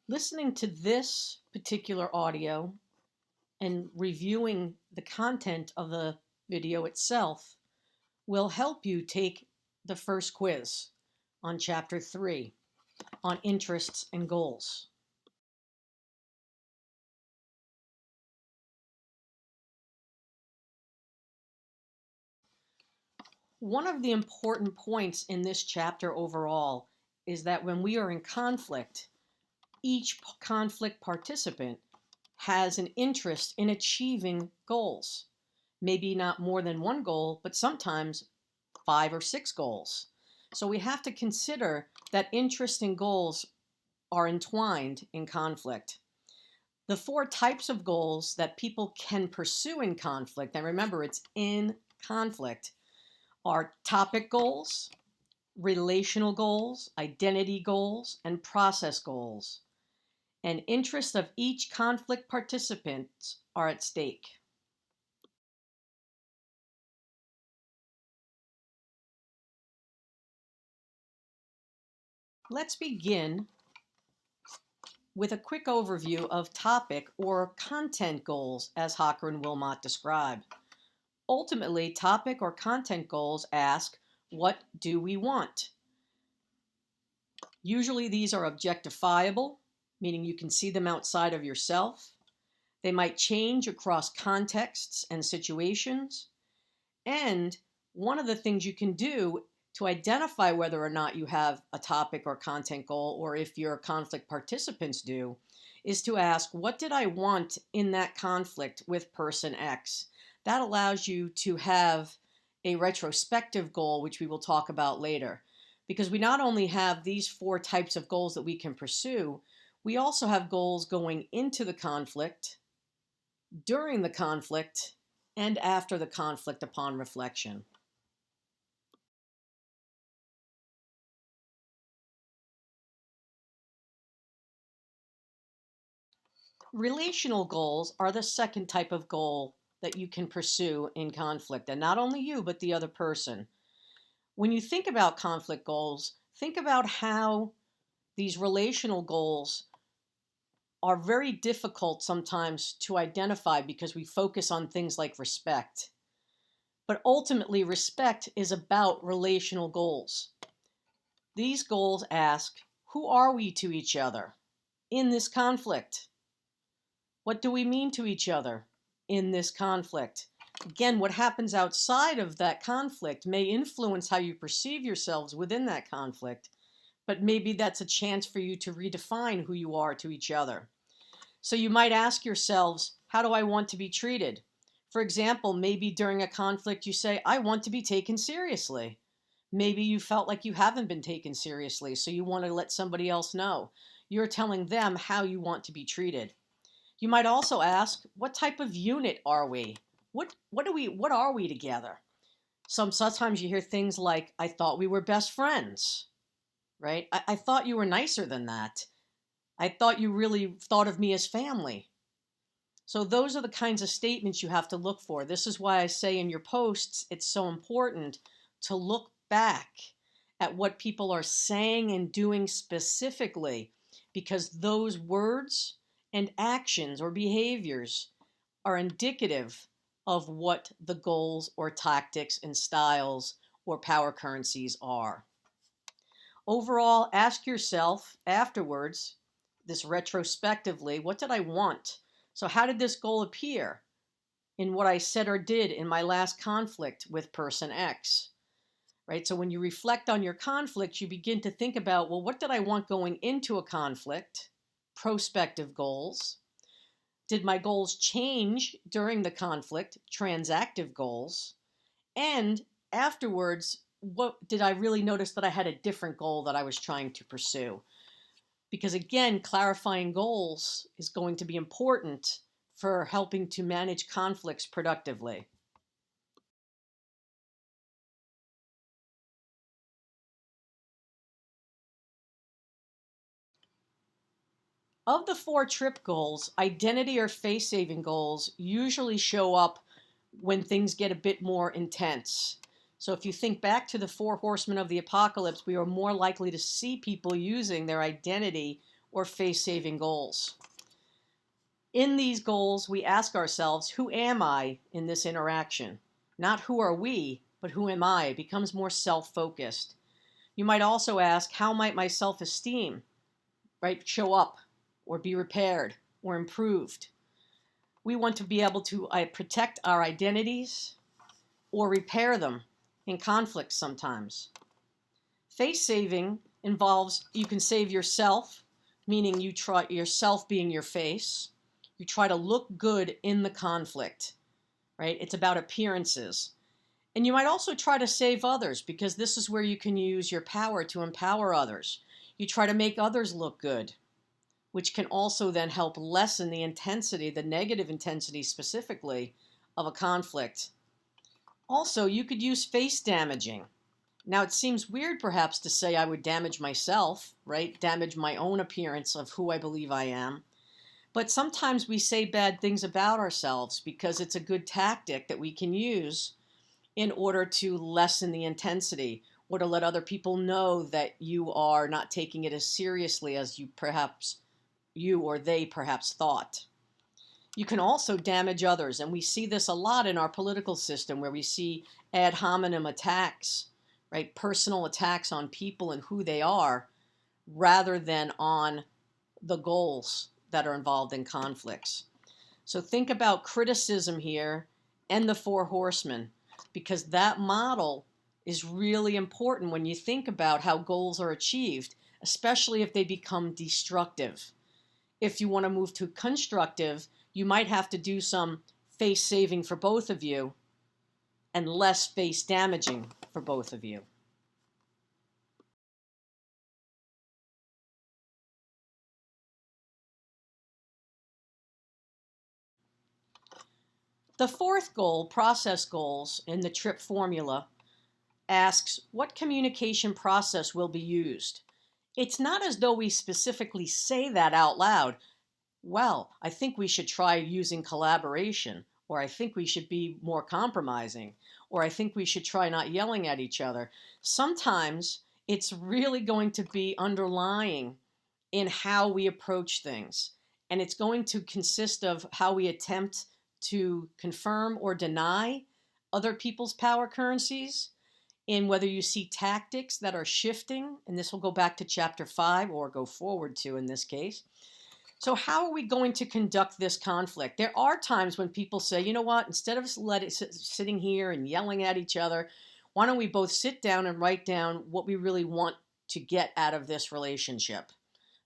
Listening to this particular audio and reviewing the content of the video itself will help you take the first quiz on Chapter 3 on interests and goals. One of the important points in this chapter overall is that when we are in conflict, each conflict participant has an interest in achieving goals. Maybe not more than one goal, but sometimes 5 or 6 goals. So we have to consider that interest and goals are entwined in conflict. The 4 types of goals that people can pursue in conflict, and remember it's in conflict, are topic goals, relational goals, identity goals, and process goals. And interests of each conflict participant are at stake. Let's begin with a quick overview of topic or content goals as Hocker and Wilmot describe. Ultimately, topic or content goals ask, what do we want? Usually these are objectifiable, meaning you can see them outside of yourself. They might change across contexts and situations. And one of the things you can do to identify whether or not you have a topic or content goal, or if your conflict participants do, is to ask, what did I want in that conflict with person X? That allows you to have a retrospective goal, which we will talk about later. Because we not only have these 4 types of goals that we can pursue, we also have goals going into the conflict, during the conflict, and after the conflict upon reflection. Relational goals are the second type of goal that you can pursue in conflict, and not only you, but the other person. When you think about conflict goals, think about how these relational goals are very difficult sometimes to identify because we focus on things like respect. But ultimately, respect is about relational goals. These goals ask, who are we to each other in this conflict? What do we mean to each other in this conflict? Again, what happens outside of that conflict may influence how you perceive yourselves within that conflict, but maybe that's a chance for you to redefine who you are to each other. So you might ask yourselves, how do I want to be treated? For example, maybe during a conflict you say, I want to be taken seriously. Maybe you felt like you haven't been taken seriously, so you want to let somebody else know. You're telling them how you want to be treated. You might also ask, what type of unit are we? What are we together? Sometimes you hear things like, I thought we were best friends, right? I thought you were nicer than that. I thought you really thought of me as family. So those are the kinds of statements you have to look for. This is why I say in your posts, it's so important to look back at what people are saying and doing specifically, because those words and actions or behaviors are indicative of what the goals or tactics and styles or power currencies are. Overall, ask yourself afterwards, this retrospectively, what did I want? So how did this goal appear in what I said or did in my last conflict with person X? Right? So when you reflect on your conflict, you begin to think about, well, what did I want going into a conflict? Prospective goals. Did my goals change during the conflict? Transactive goals. And afterwards, what did I really notice that I had a different goal that I was trying to pursue? Because again, clarifying goals is going to be important for helping to manage conflicts productively. Of the 4 trip goals, identity or face-saving goals usually show up when things get a bit more intense. So if you think back to the 4 horsemen of the apocalypse, we are more likely to see people using their identity or face-saving goals. In these goals, we ask ourselves, who am I in this interaction? Not who are we, but who am I? It becomes more self-focused. You might also ask, how might my self-esteem, right, show up or be repaired or improved? We want to be able to protect our identities or repair them in conflicts sometimes. Face saving involves you can save yourself, meaning you try yourself being your face. You try to look good in the conflict, right? It's about appearances. And you might also try to save others, because this is where you can use your power to empower others. You try to make others look good, which can also then help lessen the intensity, the negative intensity specifically, of a conflict. Also, you could use face damaging. Now, it seems weird perhaps to say I would damage myself, right? Damage my own appearance of who I believe I am. But sometimes we say bad things about ourselves because it's a good tactic that we can use in order to lessen the intensity, or to let other people know that you are not taking it as seriously as you or they perhaps thought. You can also damage others, and we see this a lot in our political system, where we see ad hominem attacks, right? Personal attacks on people and who they are, rather than on the goals that are involved in conflicts. So think about criticism here and the Four Horsemen, because that model is really important when you think about how goals are achieved, especially if they become destructive. If you want to move to constructive, you might have to do some face saving for both of you and less face damaging for both of you. The fourth goal, process goals, in the TRIP formula asks, what communication process will be used? It's not as though we specifically say that out loud. Well, I think we should try using collaboration, or I think we should be more compromising, or I think we should try not yelling at each other. Sometimes it's really going to be underlying in how we approach things, and it's going to consist of how we attempt to confirm or deny other people's power currencies, in whether you see tactics that are shifting, and this will go back to chapter 5 or go forward to in this case. So how are we going to conduct this conflict? There are times when people say, you know what, instead of sitting here and yelling at each other, why don't we both sit down and write down what we really want to get out of this relationship?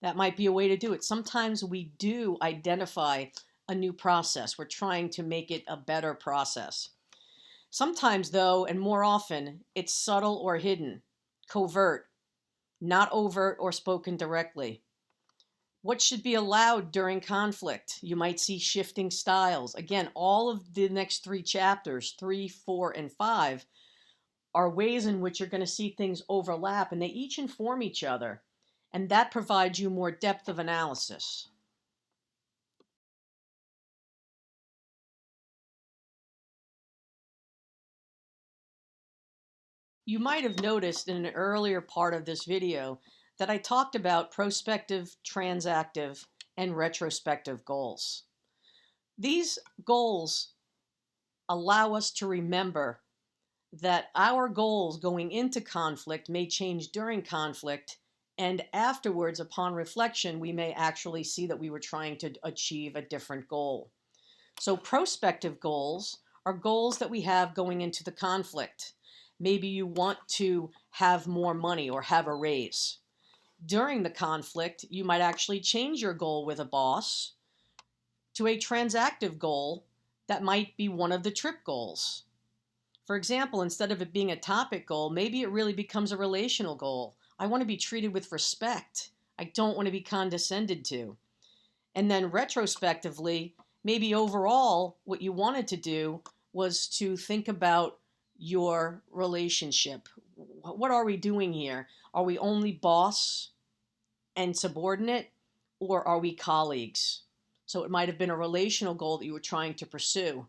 That might be a way to do it. Sometimes we do identify a new process. We're trying to make it a better process. Sometimes, though, and more often, it's subtle or hidden, covert, not overt or spoken directly. What should be allowed during conflict? You might see shifting styles. Again, all of the next 3 chapters, 3, 4, and 5, are ways in which you're going to see things overlap, and they each inform each other. And that provides you more depth of analysis. You might have noticed in an earlier part of this video that I talked about prospective, transactive, and retrospective goals. These goals allow us to remember that our goals going into conflict may change during conflict, and afterwards, upon reflection, we may actually see that we were trying to achieve a different goal. So prospective goals are goals that we have going into the conflict. Maybe you want to have more money or have a raise. During the conflict, you might actually change your goal with a boss to a transactive goal that might be one of the TRIP goals. For example, instead of it being a topic goal, maybe it really becomes a relational goal. I want to be treated with respect. I don't want to be condescended to. And then retrospectively, maybe overall what you wanted to do was to think about your relationship. What are we doing here? Are we only boss and subordinate, or are we colleagues? So it might have been a relational goal that you were trying to pursue.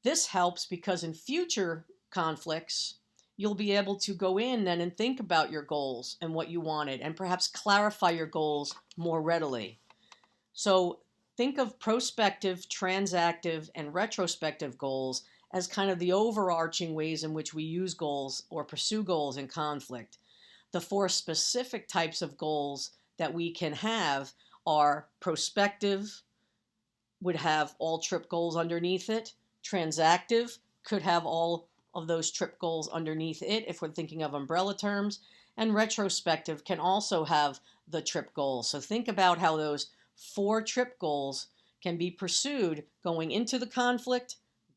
This helps because in future conflicts, you'll be able to go in then and think about your goals and what you wanted and perhaps clarify your goals more readily. So think of prospective, transactive, and retrospective goals as kind of the overarching ways in which we use goals or pursue goals in conflict. The four specific types of goals that we can have are prospective, would have all TRIP goals underneath it. Transactive could have all of those TRIP goals underneath it if we're thinking of umbrella terms. And retrospective can also have the TRIP goals. So think about how those four TRIP goals can be pursued going into the conflict,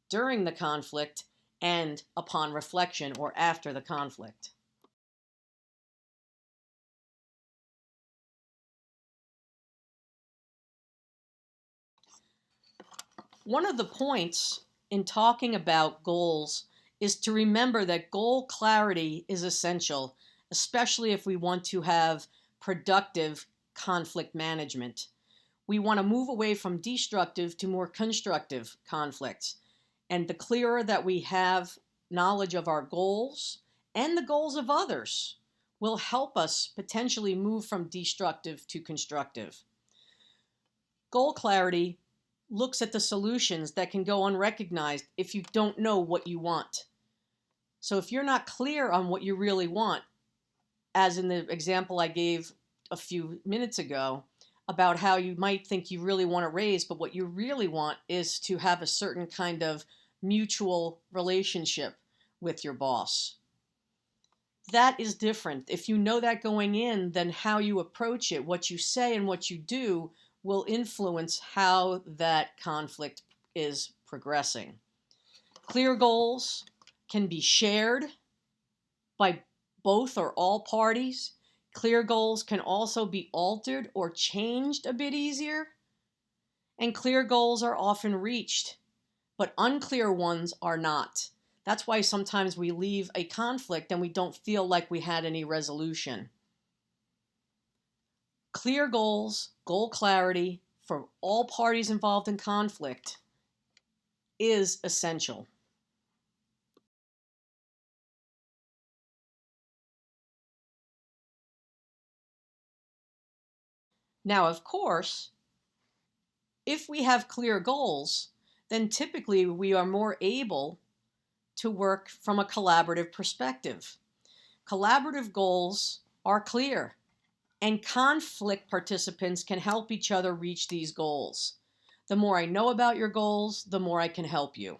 during the conflict, and upon reflection or after the conflict. One of the points in talking about goals is to remember that goal clarity is essential, especially if we want to have productive conflict management. We want to move away from destructive to more constructive conflicts. And the clearer that we have knowledge of our goals and the goals of others will help us potentially move from destructive to constructive. Goal clarity looks at the solutions that can go unrecognized if you don't know what you want. So if you're not clear on what you really want, as in the example I gave a few minutes ago about how you might think you really want to raise, but what you really want is to have a certain kind of mutual relationship with your boss. That is different. If you know that going in, then how you approach it, what you say and what you do will influence how that conflict is progressing. Clear goals can be shared by both or all parties. Clear goals can also be altered or changed a bit easier. And clear goals are often reached, but unclear ones are not. That's why sometimes we leave a conflict and we don't feel like we had any resolution. Clear goals, goal clarity for all parties involved in conflict is essential. Now, of course, if we have clear goals, then typically we are more able to work from a collaborative perspective. Collaborative goals are clear, and conflict participants can help each other reach these goals. The more I know about your goals, the more I can help you.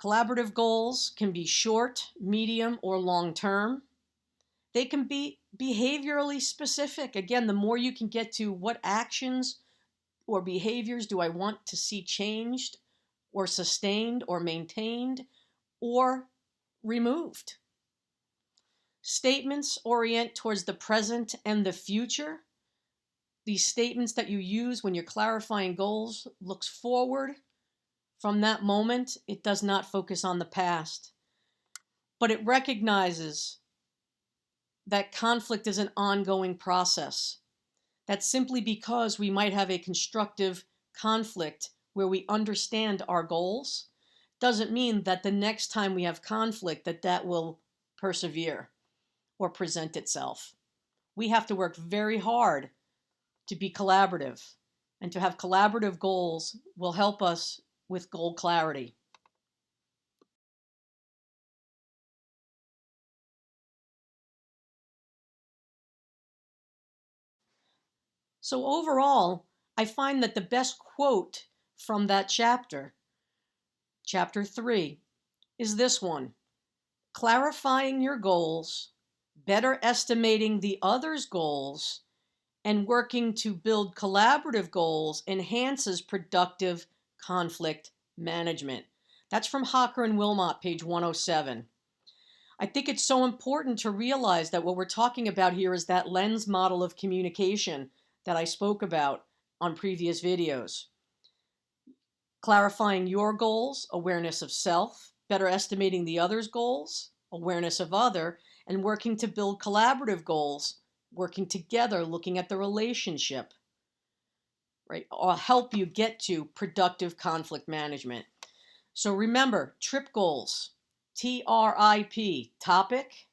Collaborative goals can be short, medium, or long term. They can be behaviorally specific. Again, the more you can get to what actions or behaviors do I want to see changed or sustained or maintained or removed. Statements orient towards the present and the future. These statements that you use when you're clarifying goals looks forward from that moment. It does not focus on the past, but it recognizes that conflict is an ongoing process. That simply because we might have a constructive conflict where we understand our goals doesn't mean that the next time we have conflict that will persevere or present itself. We have to work very hard to be collaborative, and to have collaborative goals will help us with goal clarity. So overall, I find that the best quote from that chapter, chapter 3, is this one: clarifying your goals, better estimating the other's goals, and working to build collaborative goals enhances productive conflict management. That's from Hocker and Wilmot, page 107. I think it's so important to realize that what we're talking about here is that lens model of communication that I spoke about on previous videos. Clarifying your goals, awareness of self, better estimating the other's goals, awareness of other, and working to build collaborative goals, working together, looking at the relationship, right? Or help you get to productive conflict management. So remember, TRIP goals. TRIP, topic,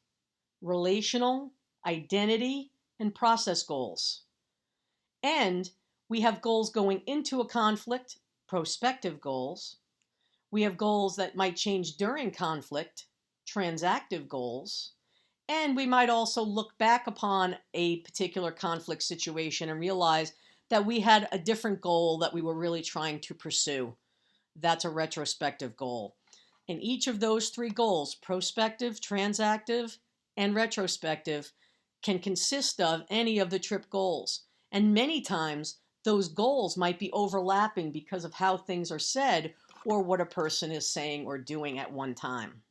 relational, identity, and process goals. And we have goals going into a conflict, prospective goals. We have goals that might change during conflict, transactive goals. And we might also look back upon a particular conflict situation and realize that we had a different goal that we were really trying to pursue. That's a retrospective goal. And each of those three goals, prospective, transactive, and retrospective, can consist of any of the TRIP goals. And many times, those goals might be overlapping because of how things are said or what a person is saying or doing at one time.